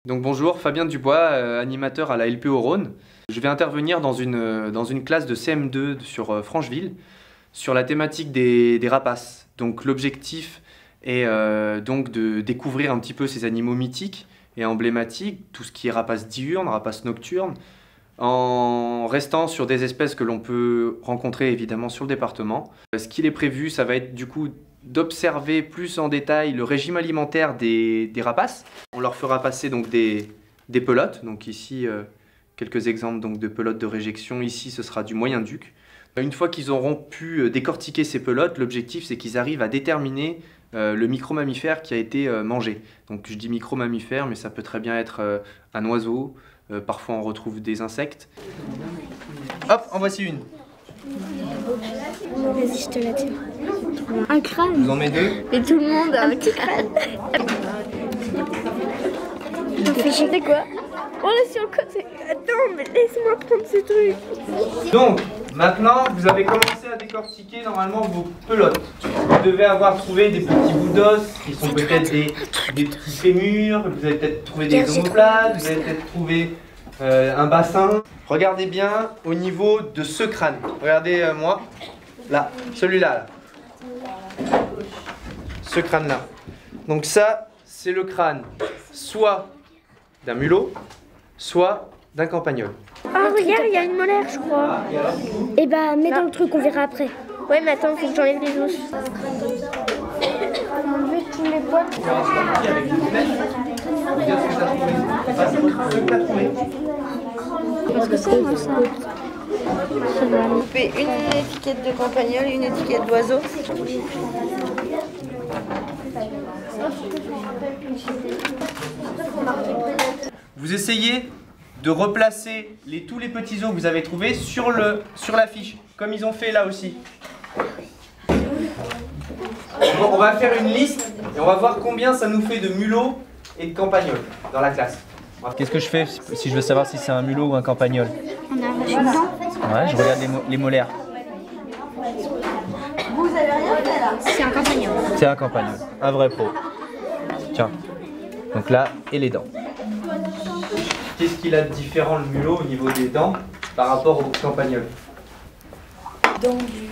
Donc bonjour, Fabien Dubois, animateur à la LPO Rhône. Je vais intervenir dans une classe de CM2 sur Francheville, sur la thématique des rapaces. Donc l'objectif est donc de découvrir un petit peu ces animaux mythiques et emblématiques, tout ce qui est rapaces diurnes, rapaces nocturnes, en restant sur des espèces que l'on peut rencontrer évidemment sur le département. Ce qu'il est prévu, ça va être du coup d'observer plus en détail le régime alimentaire des rapaces. On leur fera passer donc des pelotes, donc ici quelques exemples donc, de pelotes de réjection, ici ce sera du moyen-duc. Une fois qu'ils auront pu décortiquer ces pelotes, l'objectif c'est qu'ils arrivent à déterminer le micro-mammifère qui a été mangé. Donc je dis micro-mammifère, mais ça peut très bien être un oiseau, parfois on retrouve des insectes. Hop, en voici une. Vas-y, je te la tiens. Un crâne. Je vous en mets deux. Et tout le monde a un petit crâne. On fait chanter quoi? On est sur le côté. Attends, mais laisse-moi prendre ce truc. Donc, maintenant, vous avez commencé à décortiquer normalement vos pelotes. Vous devez avoir trouvé des petits bouts d'os qui sont peut-être des petits fémurs, vous avez peut-être trouvé des omoplates, vous avez peut-être trouvé un bassin. Regardez bien au niveau de ce crâne. Regardez moi, là, celui-là. Là. Ce crâne-là. Donc ça, c'est le crâne soit d'un mulot, soit d'un campagnol. Ah, regarde, il y a une molaire, je crois. Et bah, mets dans le truc, on verra après. Ouais, mais attends, faut que j'enlève les os. Enlever tous les poils. Parce que c'est moi, ça. On fait une étiquette de campagnol et une étiquette d'oiseau. Vous essayez de replacer tous les petits os que vous avez trouvés sur la fiche, comme ils ont fait là aussi. Bon, on va faire une liste et on va voir combien ça nous fait de mulots et de campagnols dans la classe. Qu'est-ce que je fais si je veux savoir si c'est un mulot ou un campagnol? On a arraché le dent. Ouais, je regarde les molaires. Vous avez rien fait là? C'est un campagnol. C'est un campagnol, un vrai pro. Tiens, donc là, et les dents. Qu'est-ce qu'il a de différent le mulot au niveau des dents par rapport au campagnol? Dents du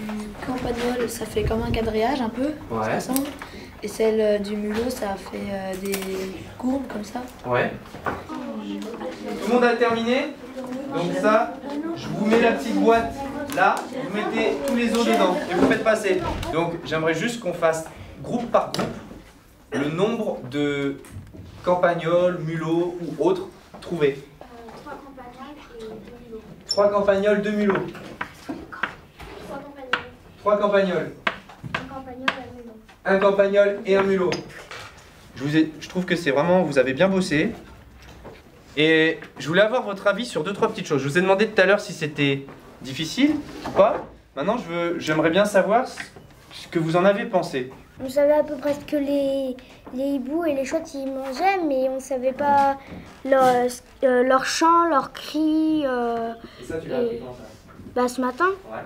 campagnol, ça fait comme un quadrillage un peu, Ouais. ça ressemble. Et celle du mulot, ça fait des courbes comme ça. Ouais. Tout le monde a terminé? Donc ça, je vous mets la petite boîte là, vous mettez tous les os dedans et vous faites passer. Donc j'aimerais juste qu'on fasse groupe par groupe le nombre de campagnols, mulots ou autres trouvés. 3 campagnols, 2 mulots. 3 campagnols. Un campagnol et un mulot. Je trouve que c'est vraiment, vous avez bien bossé. Et je voulais avoir votre avis sur 2-3 petites choses. Je vous ai demandé tout à l'heure si c'était difficile ou pas. Maintenant, j'aimerais bien savoir ce que vous en avez pensé. On savait à peu près ce que les hiboux et les chouettes ils mangeaient, mais on savait pas leur chant, leurs cris. Et ça, tu l'as appris quand ça? Bah, ce matin. Ouais.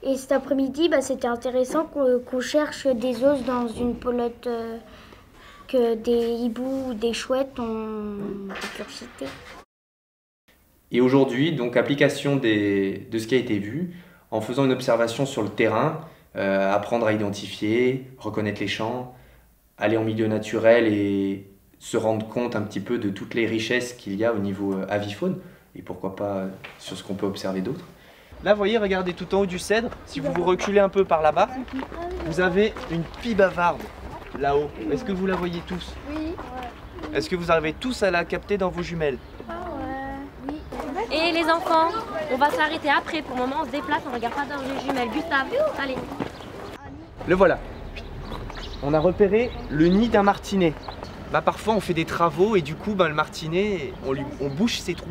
Et cet après-midi, bah, c'était intéressant qu'on cherche des os dans une pelote que des hiboux ou des chouettes ont cité. Et aujourd'hui, donc application de ce qui a été vu, en faisant une observation sur le terrain, apprendre à identifier, reconnaître les chants, aller en milieu naturel et se rendre compte un petit peu de toutes les richesses qu'il y a au niveau avifaune, et pourquoi pas sur ce qu'on peut observer d'autres. Là, vous voyez, regardez tout en haut du cèdre, si vous vous reculez un peu par là-bas, vous avez une pie bavarde là-haut. Est-ce que vous la voyez tous? Oui. Est-ce que vous arrivez tous à la capter dans vos jumelles? Et les enfants, on va s'arrêter après. Pour le moment, on se déplace, on regarde pas dans les jumelles. Gustave, allez. Le voilà. On a repéré le nid d'un martinet. Bah, parfois, on fait des travaux et du coup, le martinet, on bouche ses trous.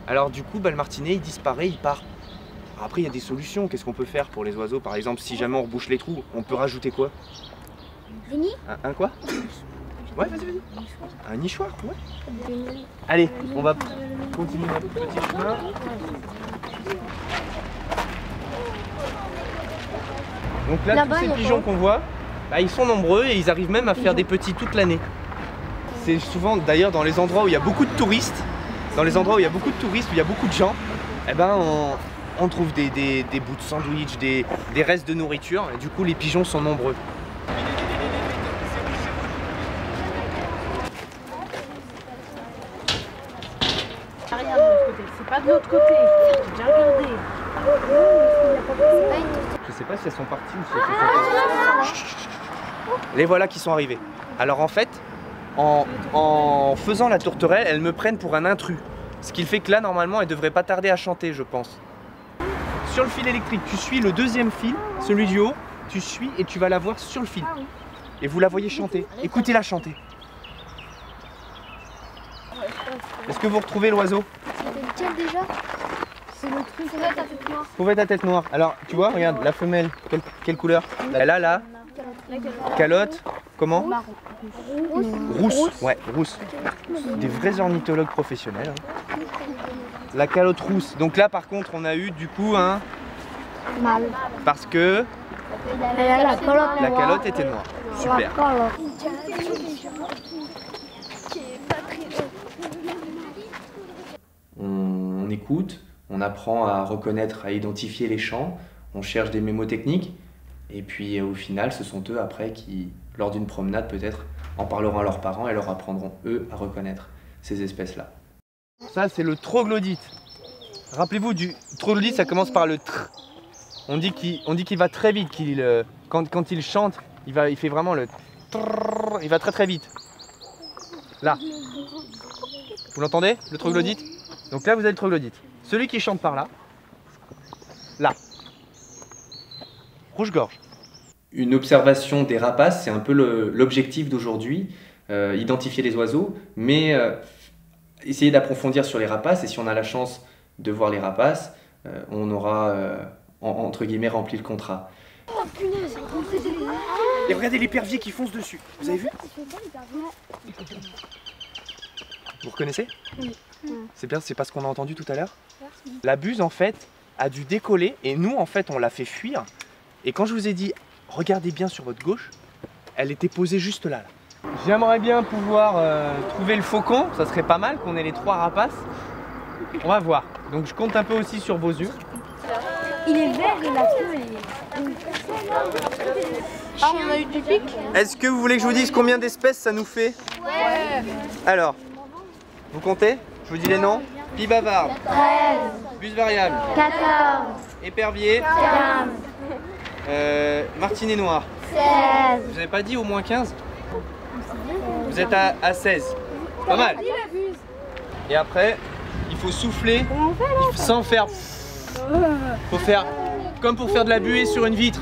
Alors du coup, le martinet, il disparaît, il part. Après, il y a des solutions. Qu'est-ce qu'on peut faire pour les oiseaux? Par exemple, si jamais on rebouche les trous, on peut rajouter quoi? Des nids? Un quoi? Ouais, vas-y. Un nichoir, ouais. Allez, on va continuer notre petit chemin. Donc là, tous ces pigeons qu'on voit, ils sont nombreux et ils arrivent même à faire des petits toute l'année. c'est souvent d'ailleurs dans les endroits où il y a beaucoup de touristes, où il y a beaucoup de gens, eh ben on trouve des bouts de sandwich, des restes de nourriture, et du coup les pigeons sont nombreux. C'est pas de l'autre côté, j'ai déjà regardé. Je sais pas si elles sont parties ou si elles sont parties. Les voilà qui sont arrivées. Alors en fait, en faisant la tourterelle, elles me prennent pour un intrus. Ce qui fait que là, normalement, elles devraient pas tarder à chanter, je pense. Sur le fil électrique, tu suis le deuxième fil, celui du haut, tu suis et tu vas la voir sur le fil. Et vous la voyez chanter. Écoutez-la chanter. Est-ce que vous retrouvez l'oiseau? C'est lequel déjà? C'est le truc à tête noire. Pouvette à tête noire. Alors, tu vois, regarde, la femelle, quelle couleur? Elle a la calotte, comment? Rousse. Ouais, rousse. Des vrais ornithologues professionnels. Hein. La calotte rousse. Donc là, par contre, on a eu du coup un Mâle. parce que La calotte était noire. Super. On écoute, on apprend à reconnaître, à identifier les chants, on cherche des mémotechniques, et puis au final, ce sont eux après qui, lors d'une promenade peut-être, en parleront à leurs parents et leur apprendront eux à reconnaître ces espèces-là. Ça, c'est le troglodyte. Rappelez-vous, du troglodyte, ça commence par le tr. On dit qu'il va très vite, quand il chante, il fait vraiment le trrr, il va très très vite. Là. Vous l'entendez, le troglodyte? Donc là, vous avez le troglodyte. Celui qui chante par là. Là. Rouge-gorge. Une observation des rapaces, c'est un peu l'objectif d'aujourd'hui, identifier les oiseaux, mais essayer d'approfondir sur les rapaces, et si on a la chance de voir les rapaces, on aura, entre guillemets, rempli le contrat. Oh punaise! Et regardez l'épervier qui fonce dessus. Vous avez vu? Vous reconnaissez? Oui. C'est bien, c'est pas ce qu'on a entendu tout à l'heure. La buse, en fait, a dû décoller, et nous, en fait, on l'a fait fuir. Et quand je vous ai dit, regardez bien sur votre gauche, elle était posée juste là. J'aimerais bien pouvoir trouver le faucon, ça serait pas mal qu'on ait les 3 rapaces. On va voir. Donc je compte un peu aussi sur vos yeux. Il est vert et la queue est... Ah, on a eu du pic. Est-ce que vous voulez que je vous dise combien d'espèces ça nous fait? Ouais. Alors, vous comptez? Je vous dis les noms. Pie bavarde, 13, buse variable, 14, épervier, 15, martinet noir. 16. Vous avez pas dit au moins 15? Vous êtes à 16. Pas mal. Et après, il faut souffler sans faire... Faut faire comme pour faire de la buée sur une vitre.